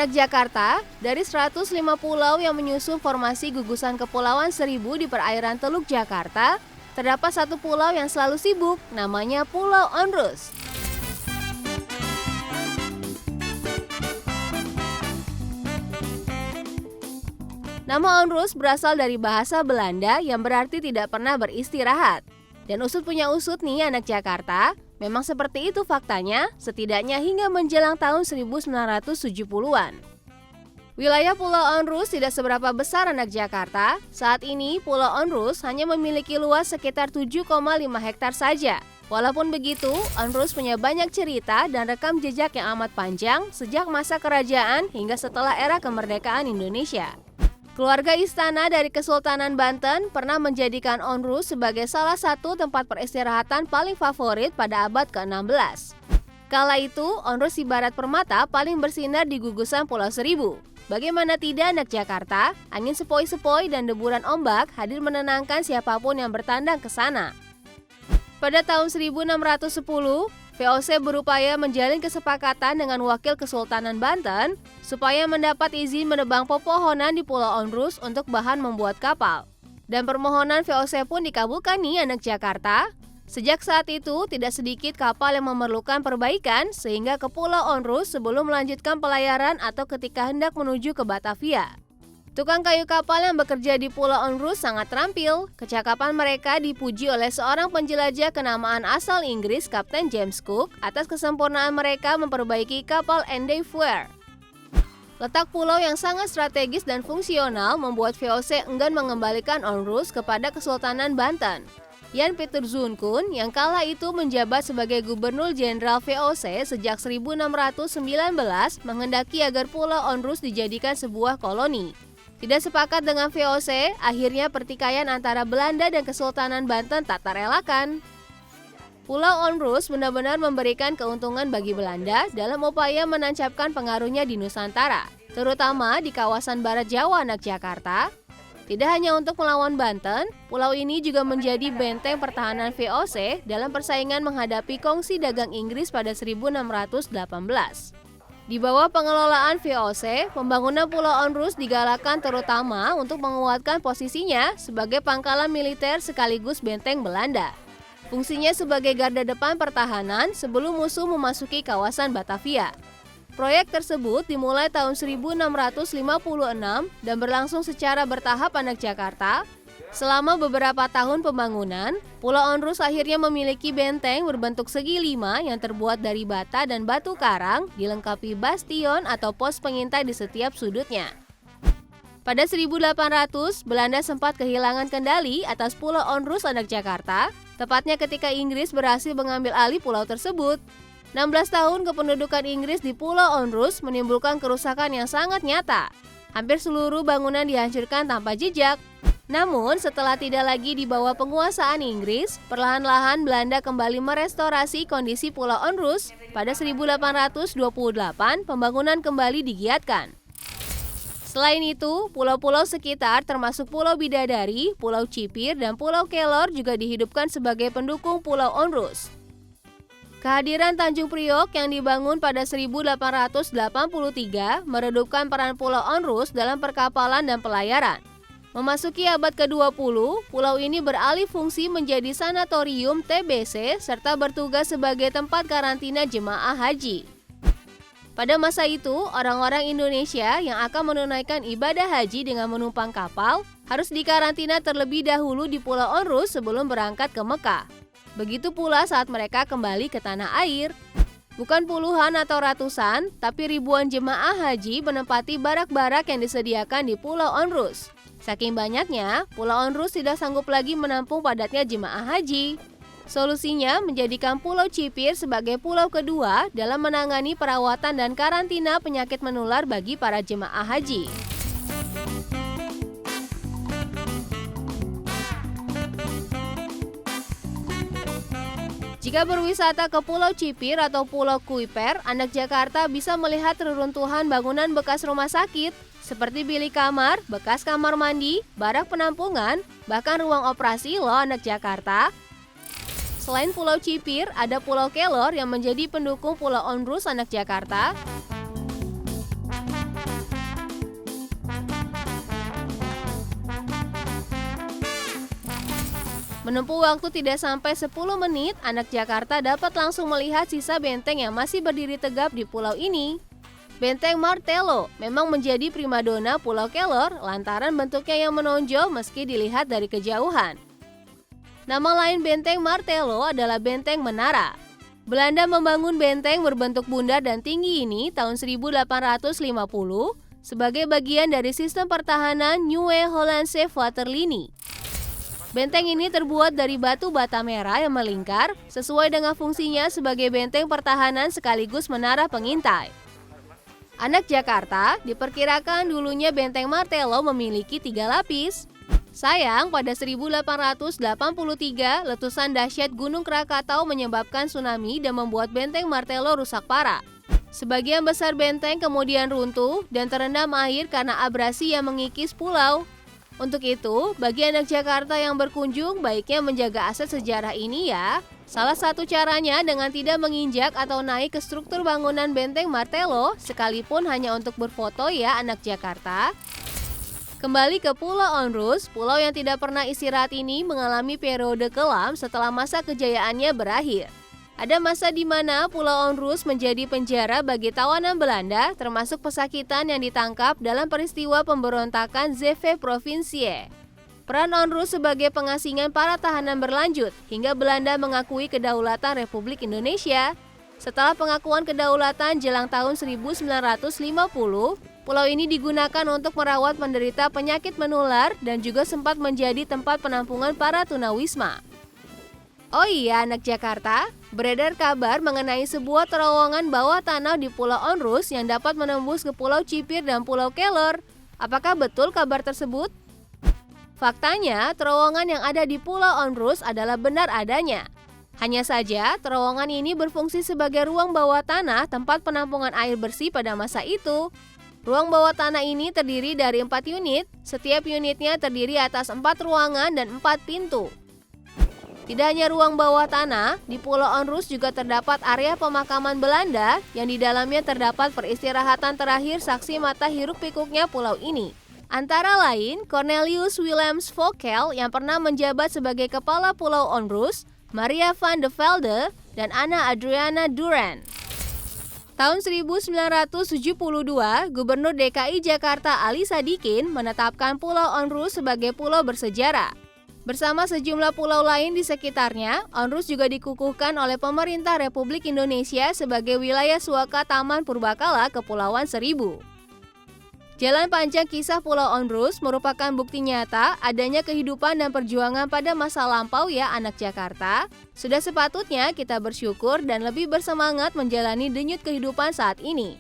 Anak Jakarta, dari 105 pulau yang menyusun formasi gugusan Kepulauan Seribu di perairan Teluk Jakarta, terdapat satu pulau yang selalu sibuk, namanya Pulau Onrus. Nama Onrus berasal dari bahasa Belanda yang berarti tidak pernah beristirahat. Dan usut punya usut nih anak Jakarta, memang seperti itu faktanya, setidaknya hingga menjelang tahun 1970-an. Wilayah Pulau Onrus tidak seberapa besar anak Jakarta. Saat ini Pulau Onrus hanya memiliki luas sekitar 7,5 hektar saja. Walaupun begitu, Onrus punya banyak cerita dan rekam jejak yang amat panjang sejak masa kerajaan hingga setelah era kemerdekaan Indonesia. Keluarga istana dari Kesultanan Banten pernah menjadikan Onrus sebagai salah satu tempat peristirahatan paling favorit pada abad ke-16. Kala itu, Onrus ibarat permata paling bersinar di gugusan Pulau Seribu. Bagaimana tidak anak Jakarta, angin sepoi-sepoi dan deburan ombak hadir menenangkan siapapun yang bertandang ke sana. Pada tahun 1610, VOC berupaya menjalin kesepakatan dengan wakil Kesultanan Banten supaya mendapat izin menebang pepohonan di Pulau Onrus untuk bahan membuat kapal. Dan permohonan VOC pun dikabulkan nih anak Jakarta. Sejak saat itu, tidak sedikit kapal yang memerlukan perbaikan sehingga ke Pulau Onrus sebelum melanjutkan pelayaran atau ketika hendak menuju ke Batavia. Tukang kayu kapal yang bekerja di Pulau Onrus sangat terampil. Kecakapan mereka dipuji oleh seorang penjelajah kenamaan asal Inggris, Kapten James Cook, atas kesempurnaan mereka memperbaiki kapal Endeavour. Letak pulau yang sangat strategis dan fungsional membuat VOC enggan mengembalikan Onrus kepada Kesultanan Banten. Jan Pieter Zoon yang kala itu menjabat sebagai Gubernur Jenderal VOC sejak 1619 menghendaki agar Pulau Onrus dijadikan sebuah koloni. Tidak sepakat dengan VOC, akhirnya pertikaian antara Belanda dan Kesultanan Banten tak terelakkan. Pulau Onrus benar-benar memberikan keuntungan bagi Belanda dalam upaya menancapkan pengaruhnya di Nusantara, terutama di kawasan Barat Jawa anak Jakarta. Tidak hanya untuk melawan Banten, pulau ini juga menjadi benteng pertahanan VOC dalam persaingan menghadapi kongsi dagang Inggris pada 1618. Di bawah pengelolaan VOC, pembangunan Pulau Onrus digalakan terutama untuk menguatkan posisinya sebagai pangkalan militer sekaligus benteng Belanda. Fungsinya sebagai garda depan pertahanan sebelum musuh memasuki kawasan Batavia. Proyek tersebut dimulai tahun 1656 dan berlangsung secara bertahap anak Jakarta. Selama beberapa tahun pembangunan, Pulau Onrus akhirnya memiliki benteng berbentuk segi 5 yang terbuat dari bata dan batu karang, dilengkapi bastion atau pos pengintai di setiap sudutnya. Pada 1800, Belanda sempat kehilangan kendali atas Pulau Onrus anak Jakarta, tepatnya ketika Inggris berhasil mengambil alih pulau tersebut. 16 tahun kependudukan Inggris di Pulau Onrus menimbulkan kerusakan yang sangat nyata. Hampir seluruh bangunan dihancurkan tanpa jejak. Namun, setelah tidak lagi di bawah penguasaan Inggris, perlahan-lahan Belanda kembali merestorasi kondisi Pulau Onrus. Pada 1828, pembangunan kembali digiatkan. Selain itu, pulau-pulau sekitar termasuk Pulau Bidadari, Pulau Cipir, dan Pulau Kelor juga dihidupkan sebagai pendukung Pulau Onrus. Kehadiran Tanjung Priok yang dibangun pada 1883 meredupkan peran Pulau Onrus dalam perkapalan dan pelayaran. Memasuki abad ke-20, pulau ini beralih fungsi menjadi sanatorium TBC serta bertugas sebagai tempat karantina jemaah haji. Pada masa itu, orang-orang Indonesia yang akan menunaikan ibadah haji dengan menumpang kapal harus dikarantina terlebih dahulu di Pulau Onrus sebelum berangkat ke Mekah. Begitu pula saat mereka kembali ke tanah air. Bukan puluhan atau ratusan, tapi ribuan jemaah haji menempati barak-barak yang disediakan di Pulau Onrus. Saking banyaknya, Pulau Onrus tidak sanggup lagi menampung padatnya jemaah haji. Solusinya menjadikan Pulau Cipir sebagai pulau kedua dalam menangani perawatan dan karantina penyakit menular bagi para jemaah haji. Jika berwisata ke Pulau Cipir atau Pulau Kuiper, anak Jakarta bisa melihat reruntuhan bangunan bekas rumah sakit, seperti bilik kamar, bekas kamar mandi, barak penampungan, bahkan ruang operasi loh anak Jakarta. Selain Pulau Cipir, ada Pulau Kelor yang menjadi pendukung Pulau Onrus anak Jakarta. Menempuh waktu tidak sampai 10 menit, anak Jakarta dapat langsung melihat sisa benteng yang masih berdiri tegap di pulau ini. Benteng Martello memang menjadi primadona Pulau Kelor lantaran bentuknya yang menonjol meski dilihat dari kejauhan. Nama lain benteng Martello adalah benteng menara. Belanda membangun benteng berbentuk bundar dan tinggi ini tahun 1850 sebagai bagian dari sistem pertahanan Nieuwe Hollandse Waterlinie. Benteng ini terbuat dari batu bata merah yang melingkar sesuai dengan fungsinya sebagai benteng pertahanan sekaligus menara pengintai. Anak Jakarta diperkirakan dulunya benteng Martello memiliki 3 lapis. Sayang, pada 1883 letusan dahsyat Gunung Krakatau menyebabkan tsunami dan membuat benteng Martello rusak parah. Sebagian besar benteng kemudian runtuh dan terendam air karena abrasi yang mengikis pulau. Untuk itu, bagi anak Jakarta yang berkunjung, baiknya menjaga aset sejarah ini ya. Salah satu caranya dengan tidak menginjak atau naik ke struktur bangunan benteng Martello, sekalipun hanya untuk berfoto ya anak Jakarta. Kembali ke Pulau Onrus, pulau yang tidak pernah istirahat ini mengalami periode kelam setelah masa kejayaannya berakhir. Ada masa di mana Pulau Onrus menjadi penjara bagi tawanan Belanda, termasuk pesakitan yang ditangkap dalam peristiwa pemberontakan Zeven Provincie. Peran Onrus sebagai pengasingan para tahanan berlanjut hingga Belanda mengakui kedaulatan Republik Indonesia. Setelah pengakuan kedaulatan jelang tahun 1950, pulau ini digunakan untuk merawat penderita penyakit menular dan juga sempat menjadi tempat penampungan para tunawisma. Oh iya anak Jakarta, beredar kabar mengenai sebuah terowongan bawah tanah di Pulau Onrus yang dapat menembus ke Pulau Cipir dan Pulau Kelor. Apakah betul kabar tersebut? Faktanya, terowongan yang ada di Pulau Onrus adalah benar adanya. Hanya saja, terowongan ini berfungsi sebagai ruang bawah tanah tempat penampungan air bersih pada masa itu. Ruang bawah tanah ini terdiri dari 4 unit, setiap unitnya terdiri atas 4 ruangan dan 4 pintu. Tidak hanya ruang bawah tanah, di Pulau Onrus juga terdapat area pemakaman Belanda yang di dalamnya terdapat peristirahatan terakhir saksi mata hiruk pikuknya pulau ini. Antara lain, Cornelius Wilhelms Vogel yang pernah menjabat sebagai kepala Pulau Onrus, Maria van de Velde, dan Anna Adriana Duran. Tahun 1972, Gubernur DKI Jakarta Ali Sadikin menetapkan Pulau Onrus sebagai pulau bersejarah. Bersama sejumlah pulau lain di sekitarnya, Onrus juga dikukuhkan oleh pemerintah Republik Indonesia sebagai wilayah suaka Taman Purbakala Kepulauan Seribu. Jalan panjang kisah Pulau Onrus merupakan bukti nyata adanya kehidupan dan perjuangan pada masa lampau ya anak Jakarta. Sudah sepatutnya kita bersyukur dan lebih bersemangat menjalani denyut kehidupan saat ini.